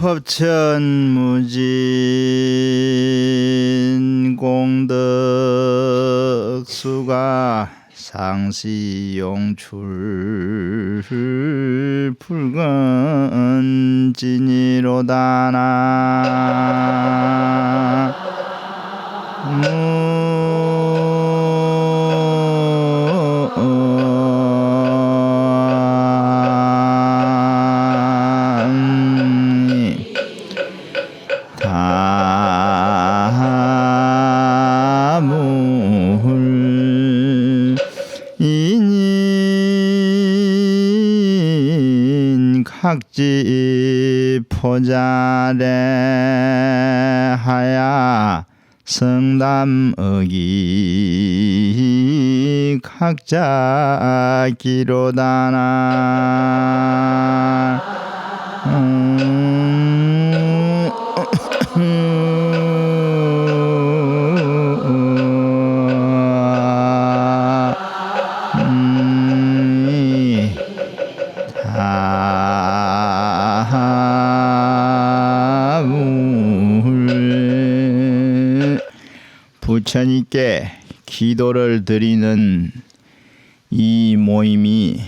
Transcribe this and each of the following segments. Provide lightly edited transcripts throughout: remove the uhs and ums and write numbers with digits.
법천무진 공덕수가 상시용출 불건진이로다나 다물 인인 각지 포자래 하야 성담의기 각자 기로다나 부처님께 기도를 드리는 이 모임이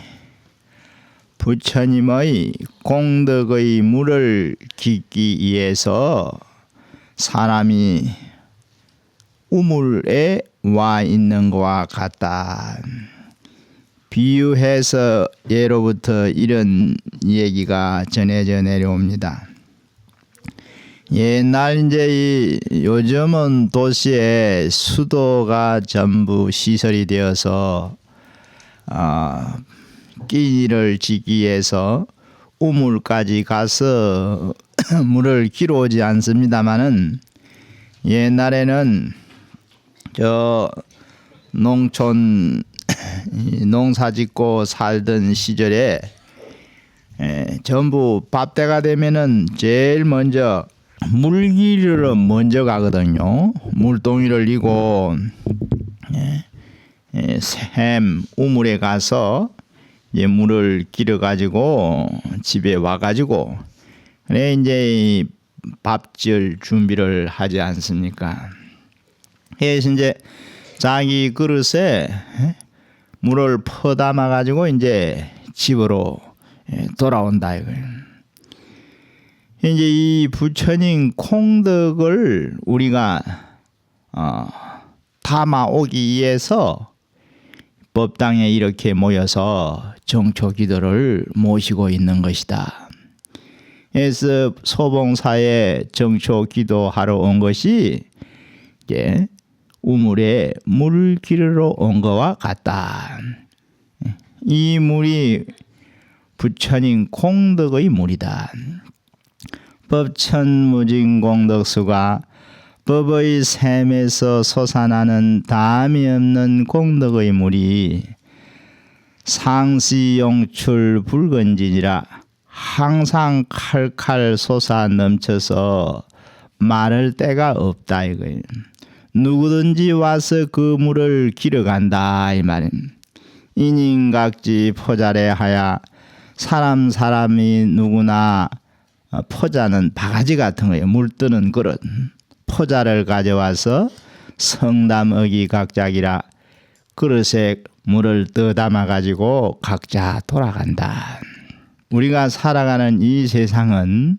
부처님의 공덕의 물을 깃기 위해서 사람이 우물에 와 있는 것과 같다. 비유해서 예로부터 이런 얘기가 전해져 내려옵니다. 옛날 이제 요즘은 도시에 수도가 전부 시설이 되어서 끼니를 짓기 위해서 우물까지 가서 물을 길어오지 않습니다마는 옛날에는 저 농촌 농사짓고 살던 시절에 전부 밥때가 되면은 제일 먼저 물길을 먼저 가거든요. 물동이를 이고 샘 우물에 가서 이제 물을 길어 가지고 집에 와 가지고 그래 이제 밥질 준비를 하지 않습니까? 그래서 이제 자기 그릇에 물을 퍼담아 가지고 이제 집으로 돌아온다 이거예요. 이제 이 부처님 공덕을 우리가 담아 오기 위해서 법당에 이렇게 모여서 정초기도를 모시고 있는 것이다. 그래서 소봉사에 정초기도하러 온 것이 이제 우물에 물 기르러 온 것과 같다. 이 물이 부처님 공덕의 물이다. 법천무진 공덕수가 법의 샘에서 솟아나는 담이 없는 공덕의 물이 상시용출 불건진이라 항상 칼칼 솟아 넘쳐서 마를 데가 없다 이거예요. 누구든지 와서 그 물을 길어간다 이 말이에요. 인인각지 포자래 하야 사람이 누구나 포자는 바가지 같은 거예요. 물 뜨는 그릇. 포자를 가져와서 성담의기 각작이라 그릇에 물을 떠 담아 가지고 각자 돌아간다. 우리가 살아가는 이 세상은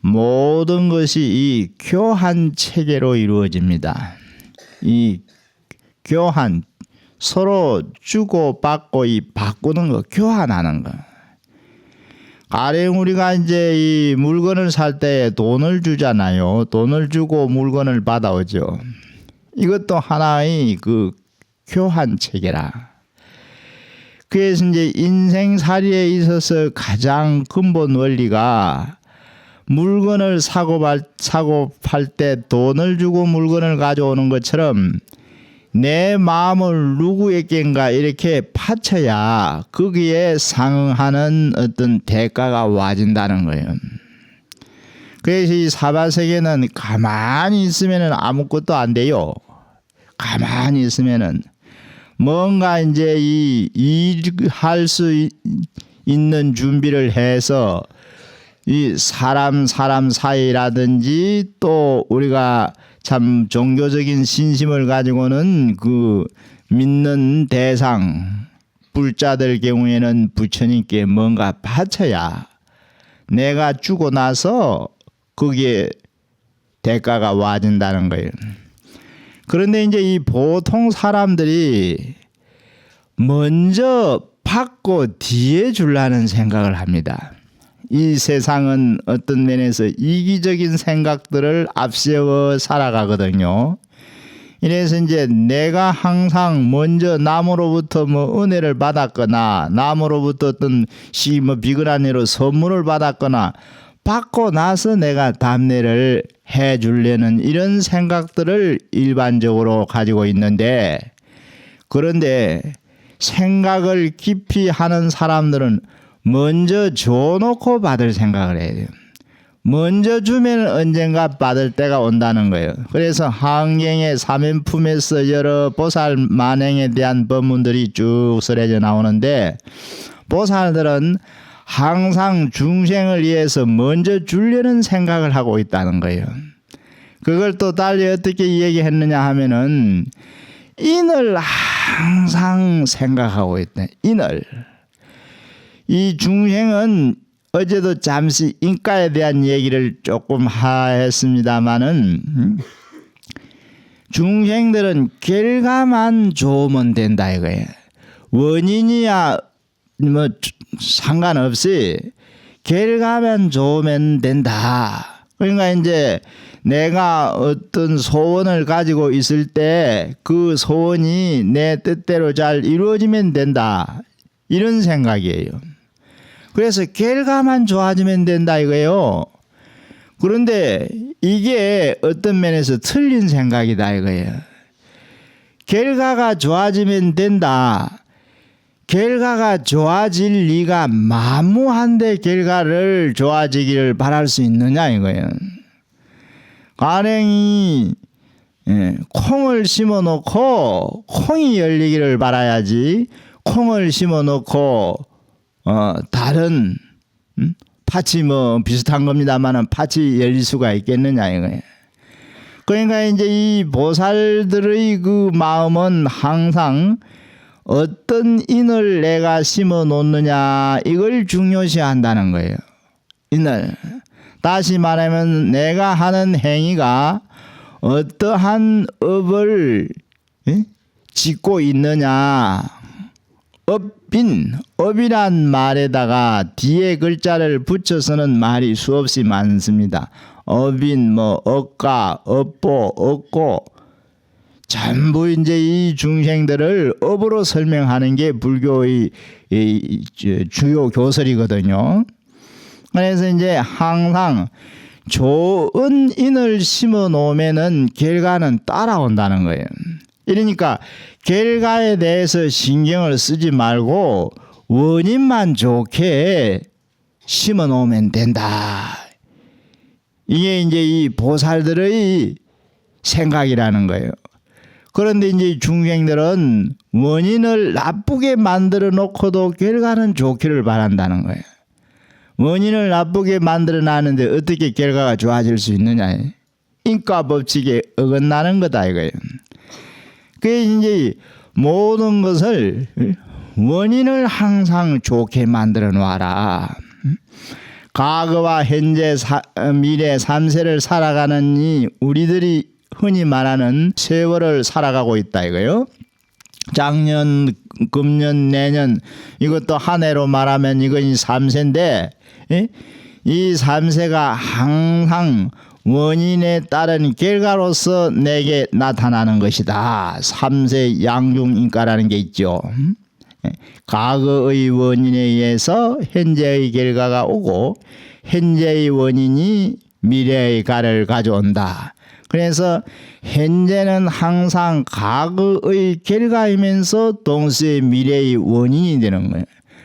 모든 것이 이 교환 체계로 이루어집니다. 이 교환 서로 주고 받고 이 바꾸는 거 교환하는 거. 가령 우리가 이제 이 물건을 살 때 돈을 주잖아요. 돈을 주고 물건을 받아오죠. 이것도 하나의 그 교환 체계라. 그래서 이제 인생살이에 있어서 가장 근본 원리가 물건을 사고 팔 때 돈을 주고 물건을 가져오는 것처럼 내 마음을 누구에겐가 이렇게 바쳐야 거기에 상응하는 어떤 대가가 와진다는 거예요. 그래서 이 사바세계는 가만히 있으면 아무것도 안 돼요. 가만히 있으면은 뭔가 이제 이 일할 수 있는 준비를 해서 이 사람 사이라든지 또 우리가 참 종교적인 신심을 가지고는 그 믿는 대상 불자들 경우에는 부처님께 뭔가 바쳐야 내가 죽고 나서 거기에 대가가 와진다는 거예요. 그런데 이제 이 보통 사람들이 먼저 받고 뒤에 주려는 생각을 합니다. 이 세상은 어떤 면에서 이기적인 생각들을 앞세워 살아가거든요. 이래서 이제 내가 항상 먼저 남으로부터 뭐 은혜를 받았거나 남으로부터 어떤 비근한 일로 선물을 받았거나 받고 나서 내가 답례를 해 주려는 이런 생각들을 일반적으로 가지고 있는데, 그런데 생각을 깊이 하는 사람들은 먼저 줘놓고 받을 생각을 해야 돼요. 먼저 주면 언젠가 받을 때가 온다는 거예요. 그래서 한경의 사면품에서 여러 보살 만행에 대한 법문들이 쭉 설해져 나오는데, 보살들은 항상 중생을 위해서 먼저 주려는 생각을 하고 있다는 거예요. 그걸 또 달리 어떻게 얘기했느냐 하면은 인을 항상 생각하고 있다. 인을. 이 중생은 어제도 잠시 인가에 대한 얘기를 조금 했습니다마는 중생들은 결과만 좋으면 된다 이거예요. 원인이야 뭐 상관없이 결과만 좋으면 된다. 그러니까 이제 내가 어떤 소원을 가지고 있을 때 그 소원이 내 뜻대로 잘 이루어지면 된다. 이런 생각이에요. 그래서 결과만 좋아지면 된다 이거예요. 그런데 이게 어떤 면에서 틀린 생각이다 이거예요. 결과가 좋아지면 된다. 결과가 좋아질 리가 만무한데 결과를 좋아지기를 바랄 수 있느냐 이거예요. 가령이 콩을 심어놓고 콩이 열리기를 바라야지, 콩을 심어놓고 다른 팥이 뭐 비슷한 겁니다만은 팥이 열릴 수가 있겠느냐 이거예요. 그러니까 이제 이 보살들의 그 마음은 항상 어떤 인을 내가 심어 놓느냐 이걸 중요시한다는 거예요. 인을. 다시 말하면 내가 하는 행위가 어떠한 업을 짓고 있느냐. 업이란 말에다가 뒤에 글자를 붙여서는 말이 수없이 많습니다. 업인, 뭐, 업가, 업보, 업고, 전부 이제 이 중생들을 업으로 설명하는 게 불교의 주요 교설이거든요. 그래서 이제 항상 좋은 인을 심어 놓으면은 결과는 따라온다는 거예요. 이러니까 결과에 대해서 신경을 쓰지 말고 원인만 좋게 심어 놓으면 된다. 이게 이제 이 보살들의 생각이라는 거예요. 그런데 이제 중생들은 원인을 나쁘게 만들어 놓고도 결과는 좋기를 바란다는 거예요. 원인을 나쁘게 만들어 놨는데 어떻게 결과가 좋아질 수 있느냐. 인과 법칙에 어긋나는 거다 이거예요. 그게 이제 모든 것을 원인을 항상 좋게 만들어 놔라. 과거와 현재 미래 3세를 살아가는 이 우리들이 흔히 말하는 세월을 살아가고 있다 이거요. 작년, 금년, 내년 이것도 한 해로 말하면 이건 3세인데 이 3세가 항상 원인에 따른 결과로서 내게 나타나는 것이다. 3세 양중인과라는 게 있죠. 과거의 원인에 의해서 현재의 결과가 오고 현재의 원인이 미래의 가를 가져온다. 그래서 현재는 항상 과거의 결과이면서 동시에 미래의 원인이 되는 거예요.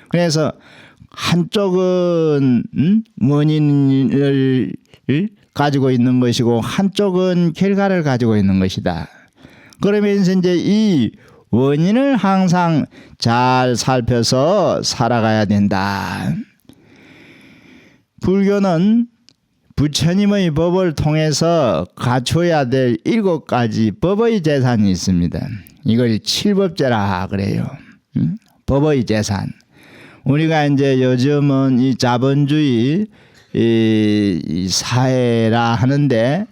그래서 한쪽은 원인을 가지고 있는 것이고 한쪽은 결과를 가지고 있는 것이다. 그러면서 이제 이 원인을 항상 잘 살펴서 살아가야 된다. 불교는 부처님의 법을 통해서 갖춰야 될 7가지 법의 재산이 있습니다. 이걸 칠법제라 그래요. 법의 재산. 우리가 이제 요즘은 이 자본주의 이 사회라 하는데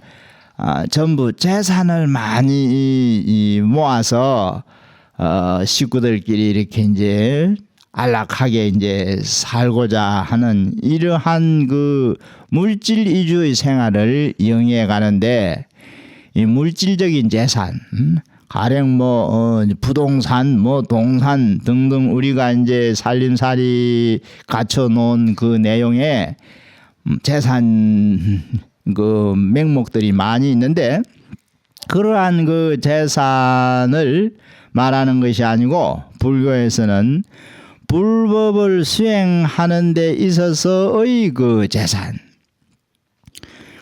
전부 재산을 많이 모아서 식구들끼리 이렇게 이제 안락하게 이제 살고자 하는 이러한 그 물질 위주의 생활을 영위해 가는데, 이 물질적인 재산, 가령 부동산, 동산 등등 우리가 이제 살림살이 갖춰 놓은 그 내용에 재산 그 명목들이 많이 있는데, 그러한 그 재산을 말하는 것이 아니고 불교에서는 불법을 수행하는 데 있어서의 그 재산.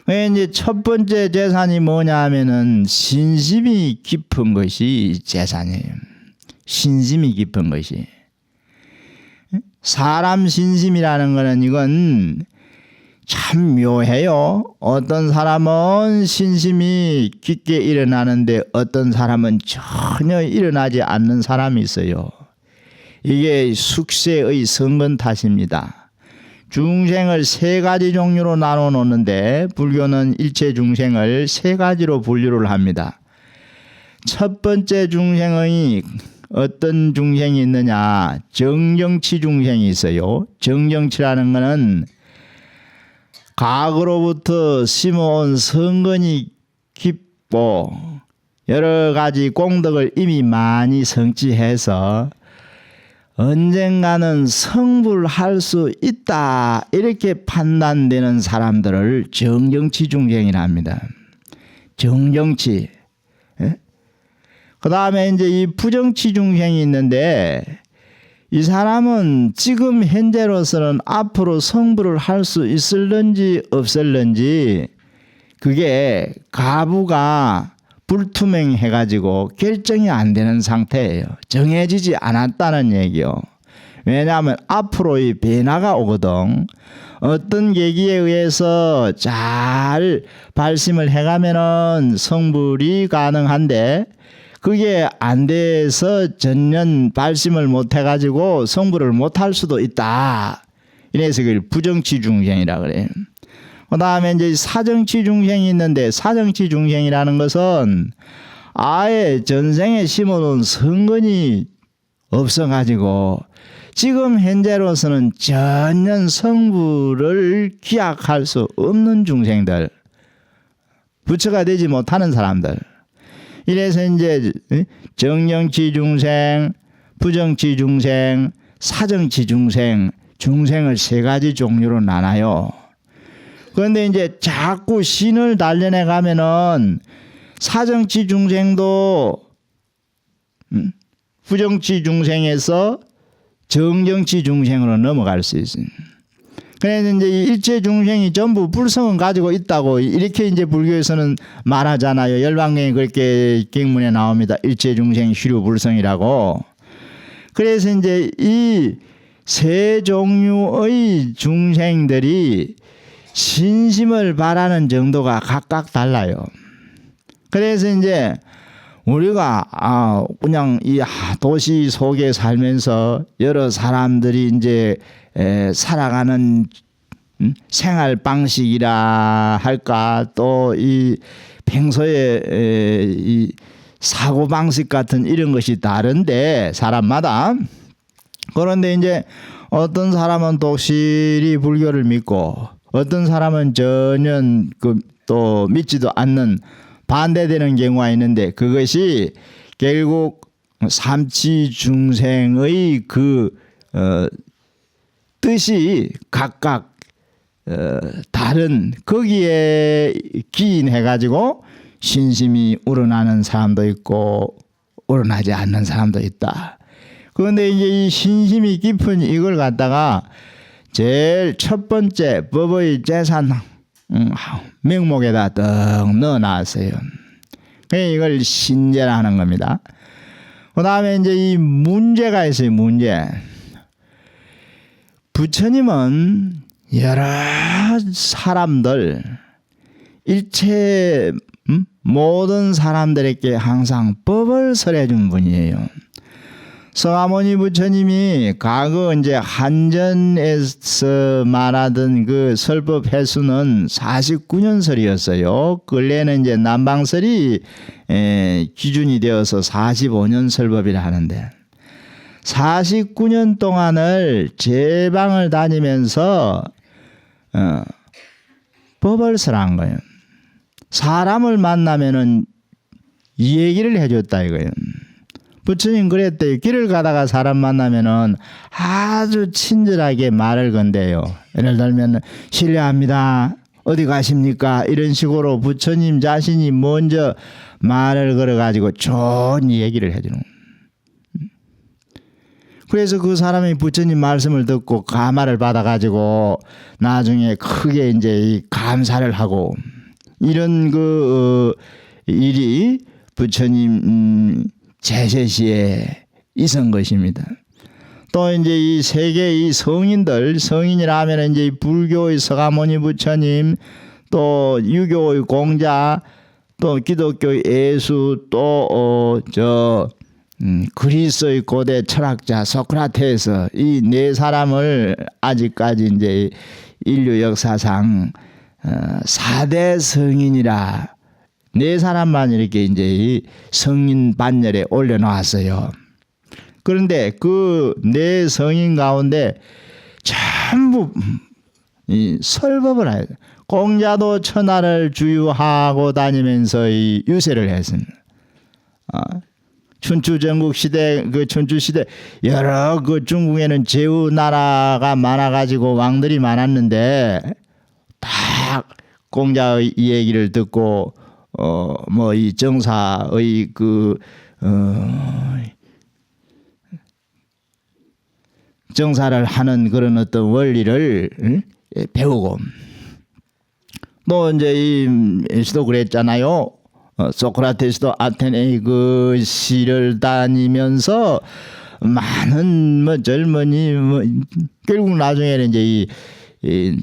이제 첫 번째 재산이 뭐냐 하면은 신심이 깊은 것이 재산이에요. 신심이 깊은 것이. 사람 신심이라는 거는 이건 참 묘해요. 어떤 사람은 신심이 깊게 일어나는데 어떤 사람은 전혀 일어나지 않는 사람이 있어요. 이게 숙세의 성건 탓입니다. 중생을 3가지 종류로 나눠 놓는데 불교는 일체 중생을 3가지로 분류를 합니다. 첫 번째 중생의 어떤 중생이 있느냐, 정정치 중생이 있어요. 정정치라는 것은 과거로부터 심어온 성건이 깊고 여러 가지 공덕을 이미 많이 성취해서 언젠가는 성불할 수 있다 이렇게 판단되는 사람들을 정정치 중생이라 합니다. 정정치. 그 다음에 이제 이 부정치 중생이 있는데, 이 사람은 지금 현재로서는 앞으로 성불을 할 수 있을런지 없을런지 그게 가부가 불투명해 가지고 결정이 안 되는 상태예요. 정해지지 않았다는 얘기요. 왜냐하면 앞으로의 변화가 오거든. 어떤 계기에 의해서 잘 발심을 해가면은 성불이 가능한데, 그게 안 돼서 전년 발심을 못 해가지고 성불을 못 할 수도 있다. 이래서 그걸 부정치 중생이라 그래요. 그 다음에 이제 사정치 중생이 있는데, 사정치 중생이라는 것은 아예 전생에 심어놓은 성건이 없어가지고 지금 현재로서는 전년 성불을 기약할 수 없는 중생들, 부처가 되지 못하는 사람들. 이래서 이제 정정치 중생, 부정치 중생, 사정치 중생, 중생을 3가지 종류로 나눠요. 그런데 이제 자꾸 신을 단련해 가면은 사정치 중생도 부정치 중생에서 정정치 중생으로 넘어갈 수 있어요. 그래서 이제 이 일체 중생이 전부 불성은 가지고 있다고 이렇게 이제 불교에서는 말하잖아요. 열반경에 그렇게 경문에 나옵니다. 일체 중생虚如 불성이라고. 그래서 이제 이 3종류의 중생들이 신심을 바라는 정도가 각각 달라요. 그래서 이제 우리가 그냥 이 도시 속에 살면서 여러 사람들이 이제 살아가는 생활 방식이라 할까, 또 이 평소에 이 사고 방식 같은 이런 것이 다른데 사람마다. 그런데 이제 어떤 사람은 독실히 불교를 믿고 어떤 사람은 전혀 또 믿지도 않는 반대되는 경우가 있는데, 그것이 결국 삼치 중생의 그 뜻이 각각 다른 거기에 기인해 가지고 신심이 우러나는 사람도 있고 우러나지 않는 사람도 있다. 그런데 이제 이 신심이 깊은 이걸 갖다가 제일 첫 번째 법의 재산 명목에다 떡 넣어놨어요. 이걸 신제라 하는 겁니다. 그 다음에 이제 이 문제가 있어요. 문제. 부처님은 여러 사람들 일체 모든 사람들에게 항상 법을 설해 준 분이에요. 성아모니 부처님이 과거 이제 한전에서 말하던 그 설법 횟수는 49년설이었어요. 근래는 이제 남방설이 기준이 되어서 45년 설법이라 하는데 49년 동안을 제방을 다니면서 법을 설한 거예요. 사람을 만나면은 이 얘기를 해줬다 이거예요. 부처님 그랬대요. 길을 가다가 사람 만나면은 아주 친절하게 말을 건대요. 예를 들면 실례합니다. 어디 가십니까? 이런 식으로 부처님 자신이 먼저 말을 걸어가지고 좋은 얘기를 해주는 거예요. 그래서 그 사람이 부처님 말씀을 듣고 감화를 받아가지고 나중에 크게 이제 감사를 하고 이런 그 일이 부처님 제세시에 있은 것입니다. 또 이제 이 세계 이 성인들 성인이라 하면 이제 불교의 서가모니 부처님 또 유교의 공자 또 기독교의 예수 또 그리스의 고대 철학자 소크라테스 이 네 사람을 아직까지 이제 인류 역사상 4대 성인이라 네 사람만 이렇게 이제 이 성인 반열에 올려놓았어요. 그런데 그 네 성인 가운데 전부 이 설법을 해요. 공자도 천하를 주유하고 다니면서 이 유세를 했습니다. 춘추 전국 시대 그 춘추 시대 여러 그 중국에는 제후 나라가 많아가지고 왕들이 많았는데 다 공자의 이 얘기를 듣고 뭐 이 정사의 그 정사를 하는 그런 어떤 원리를 배우고 또 이제 이 예수도 그랬잖아요. 소크라테스도 아테네 그 시를 다니면서 많은 뭐 젊은이 뭐 결국 나중에는 이제 이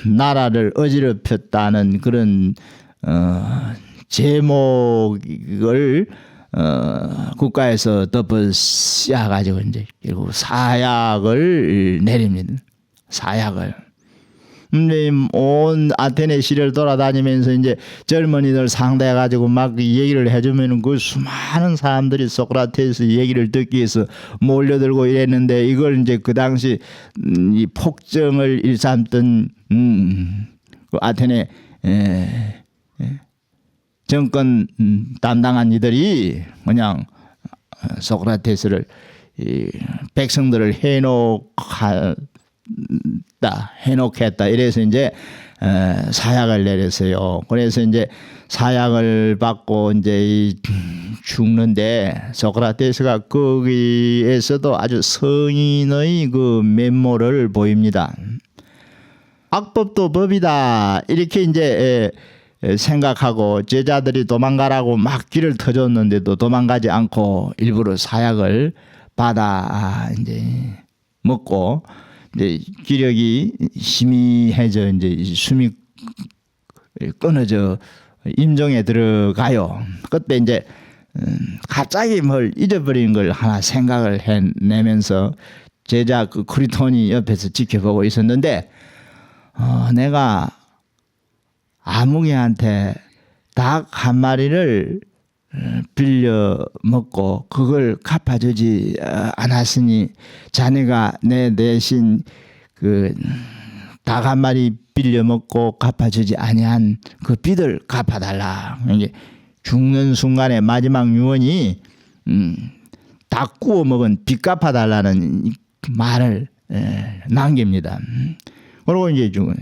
나라를 어지럽혔다는 그런 제목을 국가에서 덮어 씌워가지고 이제 결국 사약을 내립니다. 사약을. 온 아테네 시를 돌아다니면서 이제 젊은이들 상대해가지고 막 얘기를 해주면 그 수많은 사람들이 소크라테스 얘기를 듣기 위해서 몰려들고 이랬는데 이걸 이제 그 당시 이 폭정을 일삼던 그 아테네 정권 담당한 이들이 그냥 소크라테스를 이 백성들을 해놓겠다 이래서 이제 사약을 내렸어요. 그래서 이제 사약을 받고 이제 죽는데 소크라테스가 거기에서도 아주 성인의 그 면모를 보입니다. 악법도 법이다 이렇게 이제 생각하고 제자들이 도망가라고 막 길을 터줬는데도 도망가지 않고 일부러 사약을 받아 이제 먹고 이제 기력이 희미해져 이제 숨이 끊어져 임종에 들어가요. 그때 이제 갑자기 뭘 잊어버린 걸 하나 생각을 해내면서 제자 그 크리톤이 옆에서 지켜보고 있었는데 내가 아무개한테 닭 한 마리를 빌려 먹고 그걸 갚아주지 않았으니 자네가 내 대신 그 닭 한 마리 빌려 먹고 갚아주지 아니한 그 빚을 갚아달라. 이게 죽는 순간에 마지막 유언이 닭 구워 먹은 빚 갚아달라는 말을 남깁니다. 그리고 이제 죽어요.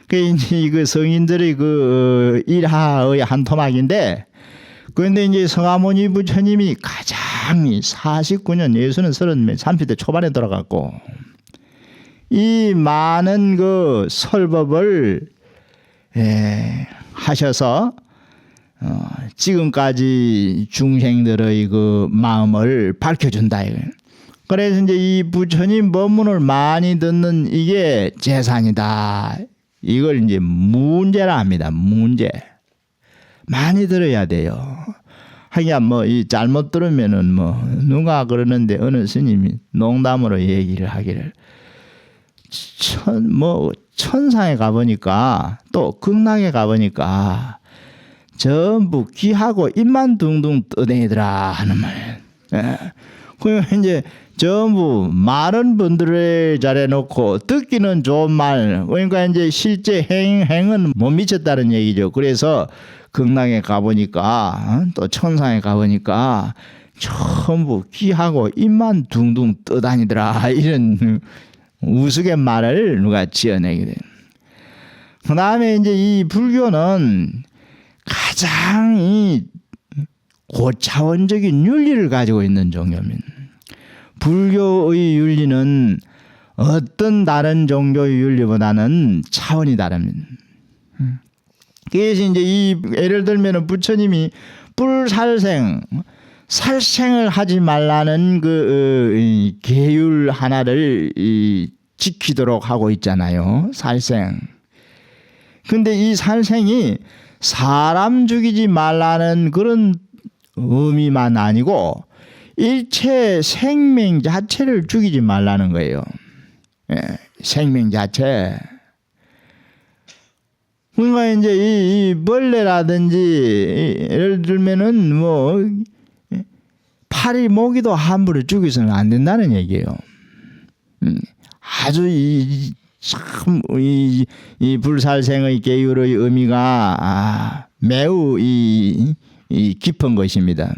그 이제 그 성인들의 그 일하의 한 토막인데, 그런데 이제 성아모니 부처님이 가장 49년 예수는 30대 초반에 돌아갔고 이 많은 그 설법을 하셔서 지금까지 중생들의 그 마음을 밝혀준다. 그래서 이제 이 부처님 법문을 많이 듣는 이게 재산이다. 이걸 이제 문제라 합니다. 문제. 많이 들어야 돼요. 하기야 뭐 이 잘못 들으면은 뭐 누가 그러는데 어느 스님이 농담으로 얘기를 하기를 천상에 가보니까 또 극락에 가보니까 전부 귀하고 입만 둥둥 떠다니더라 하는 말이에요. 예. 그러니까 이제 전부 많은 분들을 잘해놓고 듣기는 좋은 말, 그러니까 이제 실제 행은 못 미쳤다는 얘기죠. 그래서 극락에 가보니까 또 천상에 가보니까 전부 귀하고 입만 둥둥 떠다니더라 이런 우스갯말을 누가 지어내게 돼요. 그 다음에 이제 이 불교는 가장 이 고차원적인 윤리를 가지고 있는 종교입니다. 불교의 윤리는 어떤 다른 종교의 윤리보다는 차원이 다릅니다. 그래서 이제 이 예를 들면 부처님이 살생을 하지 말라는 그 계율 하나를 지키도록 하고 있잖아요. 살생. 근데 이 살생이 사람 죽이지 말라는 그런 의미만 아니고 일체 생명 자체를 죽이지 말라는 거예요. 예, 생명 자체. 그러니까 이제 이 벌레라든지 예를 들면은 뭐 파리 모기도 함부로 죽여서는 안 된다는 얘기예요. 아주 이 불살생의 계율의 의미가 매우 이 깊은 것입니다.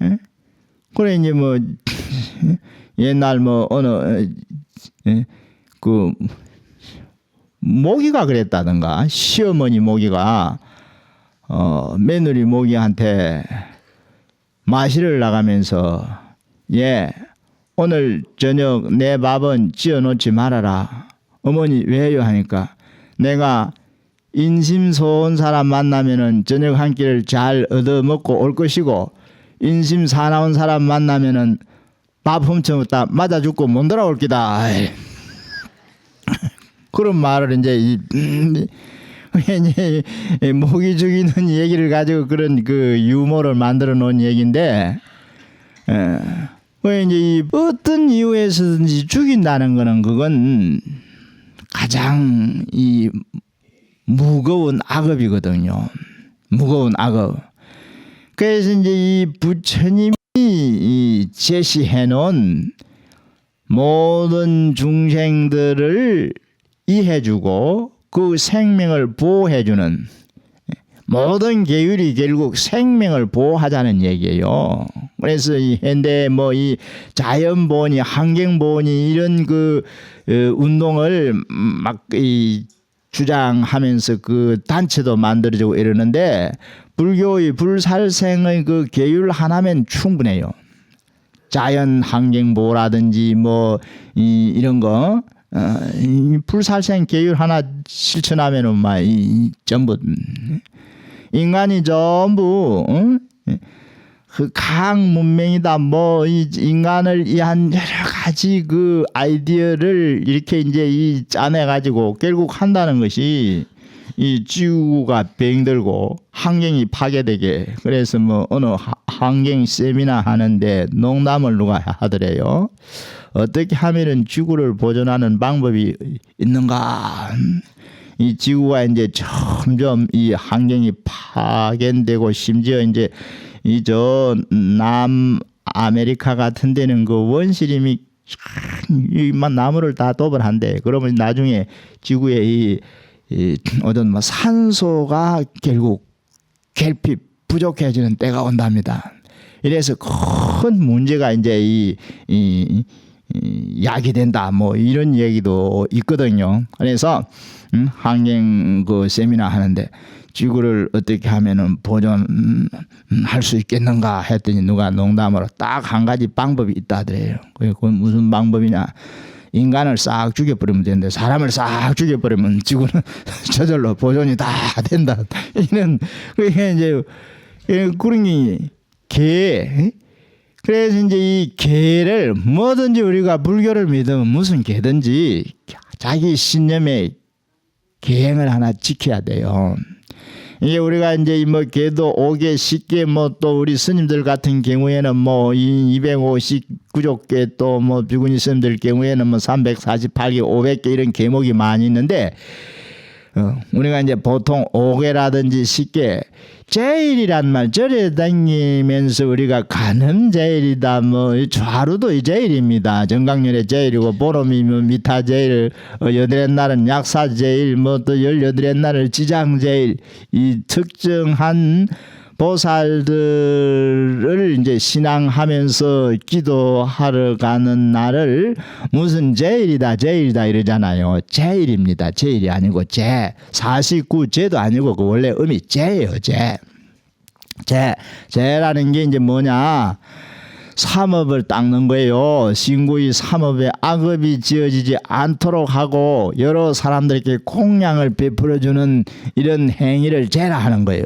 예? 그래 이제 뭐 옛날 뭐 어느 그 모기가 그랬다든가 시어머니 모기가 며느리 모기한테 마시를 나가면서 오늘 저녁 내 밥은 지어놓지 말아라. 어머니 왜요 하니까 내가 인심 소원 사람 만나면은 저녁 한 끼를 잘 얻어먹고 올 것이고 인심 사나운 사람 만나면은 밥 훔쳐먹다 맞아 죽고 못 돌아올 기다. 그런 말을 이제 모기 죽이는 얘기를 가지고 그런 그 유머를 만들어 놓은 얘기인데, 왜 이제 어떤 이유에서든지 죽인다는 거는 그건 가장 이 무거운 악업이거든요. 무거운 악업. 그래서 이제 이 부처님이 제시해 놓은 모든 중생들을 이해주고 그 생명을 보호해주는 모든 계율이 결국 생명을 보호하자는 얘기예요. 그래서 이 현대 뭐 이 자연보호니 환경보호니 이런 그 운동을 막 주장하면서 그 단체도 만들어지고 이러는데 불교의 불살생의 그 계율 하나면 충분해요. 자연 환경 보호라든지 뭐 이런 거 불살생 계율 하나 실천하면은 막 전부 인간이 전부 그 강 문명이다 뭐 이 인간을 위한 여러 가지 그 아이디어를 이렇게 이제 짜내 가지고 결국 한다는 것이 이 지구가 병들고 환경이 파괴되게. 그래서 뭐 어느 환경 세미나 하는데 농담을 누가 하더래요. 어떻게 하면은 지구를 보존하는 방법이 있는가? 이 지구가 이제 점점 이 환경이 파괴되고 심지어 이제 이 저 남아메리카 같은 데는 그 원시림이 이만 나무를 다 도벌한대. 그러면 나중에 지구에 이 어떤 뭐 산소가 결국 결핍 부족해지는 때가 온답니다. 이래서 큰 문제가 이제 야기된다 뭐 이런 얘기도 있거든요. 그래서 환경 그 세미나 하는데 지구를 어떻게 하면은 보존할 수 있겠는가 했더니 누가 농담으로 딱 한 가지 방법이 있다 하더래요. 그건 무슨 방법이냐? 인간을 싹 죽여버리면 되는데 사람을 싹 죽여버리면 지구는 저절로 보존이 다 된다. 이런 그게 이제 그런 게 그래서 이제 이 계를 뭐든지 우리가 불교를 믿으면 무슨 계든지 자기 신념에 계행을 하나 지켜야 돼요. 이게 우리가 이제 뭐 계도 5개, 10개 뭐 또 우리 스님들 같은 경우에는 뭐 259족계 또 뭐 비구니 스님들 경우에는 뭐 348개, 500개 이런 계목이 많이 있는데 우리가 이제 보통 5개라든지 10개 제일이란 말 절에 다니면서 우리가 간음제일이다 뭐 좌루도 제일입니다. 정강렬의 제일이고 보름이면 미타제일, 여덟의 날은 약사제일, 뭐 또 18의 날은 지장제일, 이 특정한 보살들을 이제 신앙하면서 기도하러 가는 날을 무슨 제일이다 제일이다 이러잖아요. 제일입니다. 제일이 아니고 제 49제도 아니고 그 원래 음이 제예요. 제라는 게 이제 뭐냐, 삼업을 닦는 거예요. 신구의 삼업에 악업이 지어지지 않도록 하고 여러 사람들에게 공양을 베풀어주는 이런 행위를 제라 하는 거예요.